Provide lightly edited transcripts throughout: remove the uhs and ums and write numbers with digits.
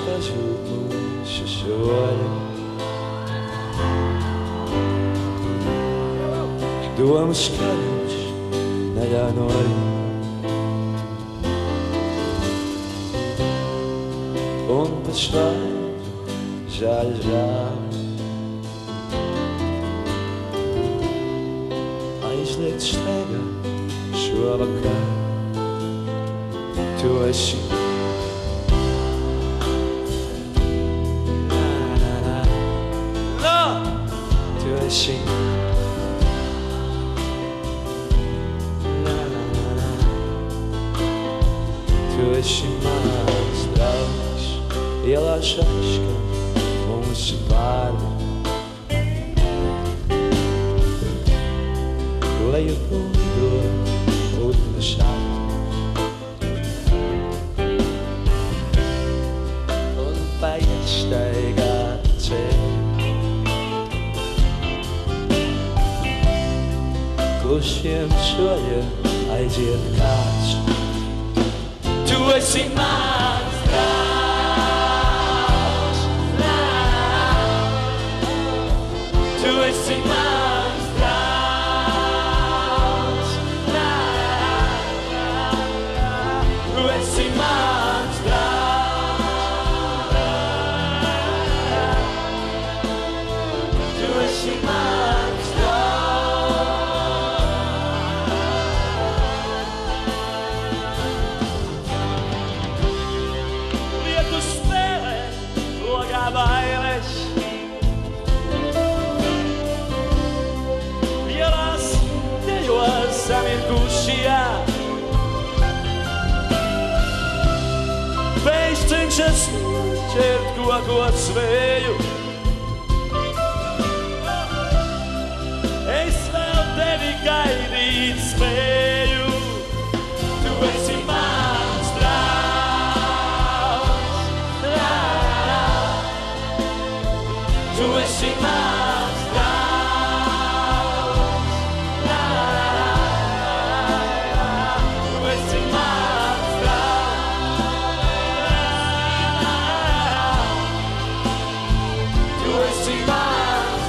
pažūtmuši šoļi. Domu skaļš neļauj noļi. Un pašlaik žēl. Aizliet steigā šovakar. Tu esi Tu esi Tu esi mans draugs. Ielā šaška mūsu vārdi. Leju pūdo putnu šādi. Un paiestaigā ceļu. Klušiem soļiem aiziet kāds. Tu esi mans draugs. Tu esi mans draugs. Tu esi mans draugs. Tu esi mans bailes. Ielās dejos samirkušajā. Vējš cenšas ķert kokos vēju. Es vēl tevi gaidīt spēju. Tu esi mans draugs. Tu esi mans draugs. Tu esi mans draugs. Tu esi mans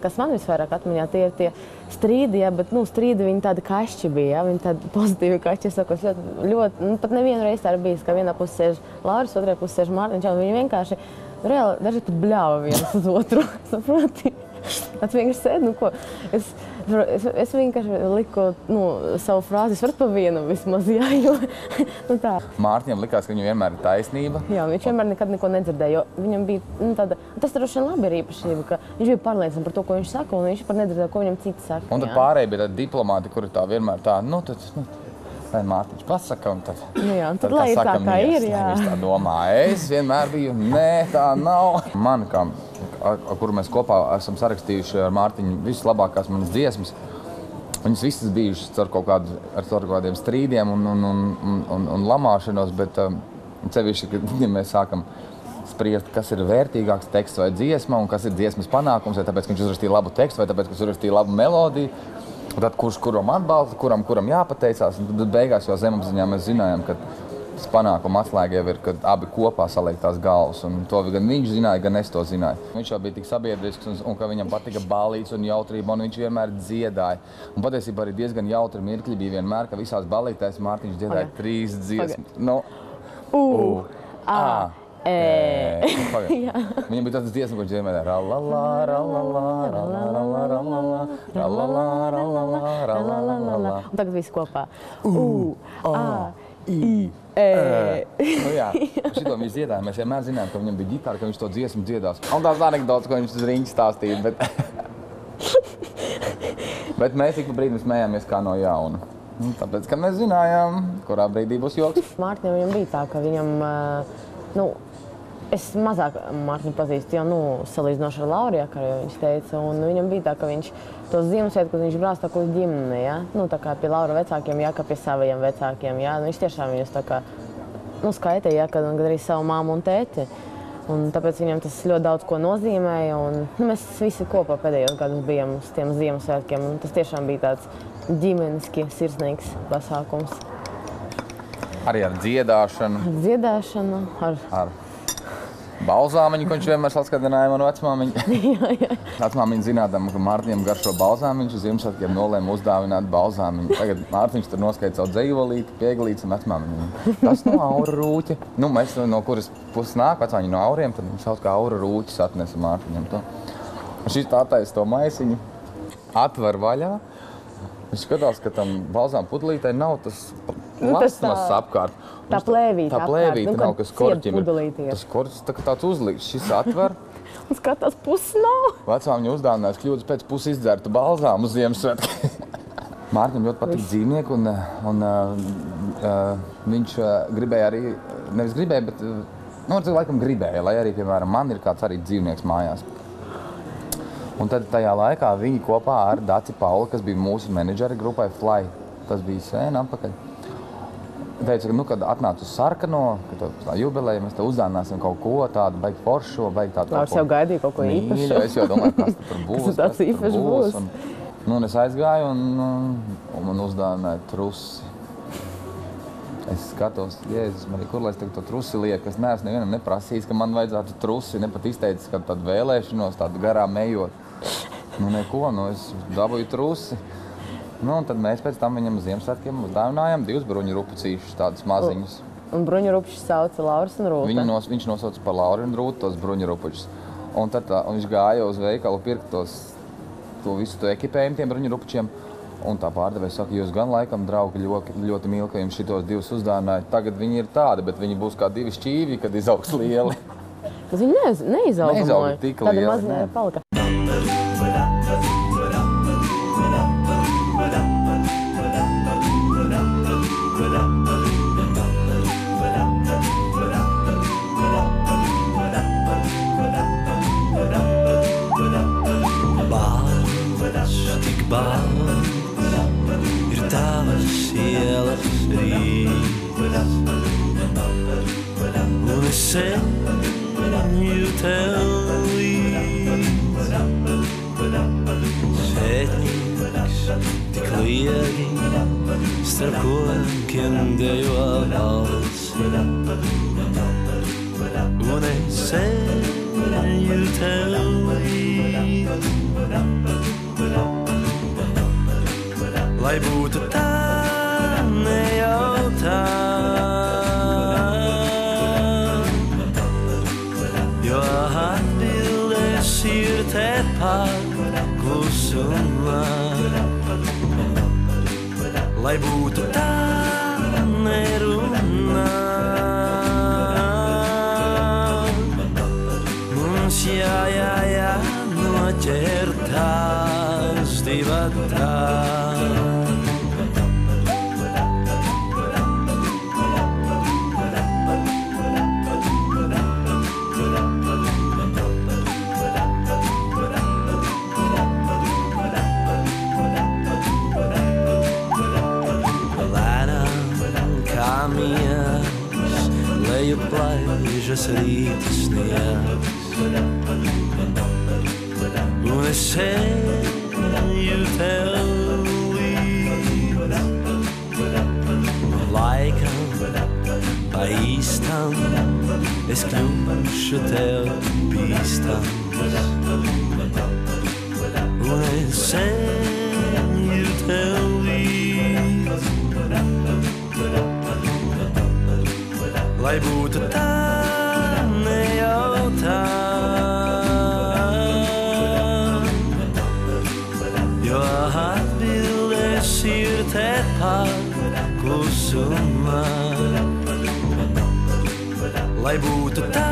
Kas man visvairāk atmiņā, tie ir tie strīdi, ja, bet strīdi viņi tādi kašķi bija, ja, viņi tādi pozitīvi kašķi, es saku, ļoti, pat nevienu reizi tā ir bijis, ka vienā pusē sēž Lauris, otrajā pusē sēž Mārtiņš, un viņi vienkārši, reāli, daži pat bļāva viens uz otru, saproti? Tāds vienkārši sēd, ko, es vienkārši liku, savu frāzi, es varu pa vienu vismaz, jā, jo, tā. Mārtiņam likās, ka viņam vienmēr ir taisnība. Jā, viņš vienmēr nekad neko nedzirdēja, jo viņam bija, tāda, tas droši vien labi ir īpašība, ka viņš bija pārliecināts par to, ko viņš saka, un viņš pat nedzirdēja, ko viņam citi saka. Un tad pārējie bija tādi diplomāti, kuri tā vienmēr tā, lai Mārtiņš pasaka, un tad, jā, tad lai ir tā, kā ir, jā. Viņš tā domā, es vienmēr biju, nē, tā nav. Man, ar kuru mēs kopā esam sarakstījuši ar Mārtiņu vislabākās manas dziesmas, viņas visas bijušas ar kādiem strīdiem un lamāšanos, bet sevišķi, kad mēs sākam spriest, kas ir vērtīgāks teksts vai dziesma, un kas ir dziesmas panākums, vai tāpēc, ka viņš uzrakstīja labu tekstu, vai tāpēc, ka viņš uzrakstīja labu melodiju, un tad kuram atbalsta, kuram jāpateicās, un tad beigās jau zemapziņā mēs zinājām, ka tas panākuma atslēga jau ir, kad abi kopā saliek tās galvas, un to gan viņš zināja, gan es to zināju. Viņš jau bija tik sabiedrisks, un ka viņam patika ballītes un jautrība, un viņš vienmēr dziedāja. Un patiesībā arī diezgan jautri mirkļi bija vienmēr, ka visās ballītēs Mārtiņš dziedāja 3 dziesmas. Viņam bija tāds dziesma, ko viņš vienmēr rallala, rallala, rallala, rallala, rallala, rallala, rallala. Un tagad viss kopā. Nu jā, šito mēs dziedājām. Mēs vienmēr zinājām, ka viņam bija ģitāra, ka viņš to dziesmu dziedās. Un tās anekdotas, ko viņš uz riņķa stāstīja, bet mēs ik pa brīdim smējāmies kā no jauna. Tāpēc, kad mēs zinājām, kurā brīdī būs joks. Mārtiņam viņam bija tā, ka viņam, es mazāk Mārtiņu pazīstu, jau, salīdzinoši ar Lauriju, kā viņš teica, un viņam bija tā, ka viņš tos Ziemassvētkus, kad viņš brāz tā kā uz ģimeni, ja? Tā kā pie Laura vecākiem, kā pie saviem vecākiem, ja? Viņš tiešām viņus tā kā, skaitīja, ja? Kad arī savu māmu un tēti. Un tāpēc viņam tas ļoti daudz ko nozīmēja, un mēs visi kopā pēdējos gadus bijām uz tiem Ziemassvētkiem, un tas tiešām bija tāds ģimeniski sirsnīgs pasākums. Arī ar dziedāšanu. Dziedāšanu, ar balzāmiņu, ko viņš vienmēr saskatināja manu vecmāmiņu. Vecmāmiņa zinādama, ka Mārtiņam garšo balzāmiņš, uz Ziemassvētkiem nolēma uzdāvināt balzāmiņu. Tagad Mārtiņš tur noskaita savu dzejolīti, pieglītes un vecmāmiņu. Tas no Aura rūķa. Mēs no kuras puses nāk, vecmāmiņu no Auriem, tad viņš sauc kā Aura rūķis atnesa Mārtiņam to. Un šis tā taisa to maisiņu, atver vaļā. Viņš skatās, ka tam balzām pudelītei nav tas plastmasas apkārt. Tā plēvīte apkārt. Tā plēvīte nav, kas korķim ir. Tas korķis tāds uzlīgs. Šis atver. Un skatās, puses nav. Vecmāmiņa uzdāvinājās kļūdas pēc puses izdzertu balzām uz Ziemassvētkiem. Mārtiņam ļoti patīk dzīvnieki, un viņš gribēja arī, nevis gribēja, bet, laikam gribēja, lai arī, piemēram, man ir kāds arī dzīvnieks mājās. Un tad tajā laikā viņi kopā ar Daci Pauli, kas bija mūsu menedžeri grupai Fly, tas bija sen atpakaļ, teica, ka, kad atnāc uz sarkano, ka tā jubileja, mēs te uzdāvināsim kaut ko tādu, baigi foršo, baigi tādu kaut ko. Es jau gaidīju kaut ko īpašu. Es jau domāju, kas tur būs. Kas tāds īpašs būs. Un es aizgāju un man uzdāvināja trusi. Es skatos, Jēzus, Marija, kur lai es to trusi lieku? Es neesmu nevienam neprasījis, ka man vajadzētu trusi, ne pat izteicis, ka tādu vēlēšanos, tādu garām ejot. Neko, es dabūju trusi. Un tad mēs pēc tam viņam Ziemassvētkiem uzdāvinājām 2 bruņurupucīšus, tādas maziņas. Un bruņurupušus sauca Lauris un Rūta? Viņš nosauca par Lauri un Rūtu tos bruņurupušus. Un tad viņš gāja uz veikalu pirkt to visu to ekipējumu tiem bruņurupučiem. Un tā pārdevēja saka, jūs gan laikam, draugi, ļoti mīl, ka jums šitos 2 uzdāvinājat. Tagad viņi ir tādi, bet viņi būs kā 2 šķīvi, kad izaugs lieli. Tas viņi neizauga tik lieli. Tāda mazliet palika. Seņu tev līdz Sētnieks tik liegi starp kokiem dejo valsi Un es seņu tev līdz Lai būtu tā nejautā Ir tepat klusumā Lai būtu tā nerunā Mums noķertās divatā Plaižas rīta sniegs Un es eju tev līdz Laikam pa īstam Es kļūšu tev bīstams Un es eju tev līdz Lai būtu tā Lai būtu tā,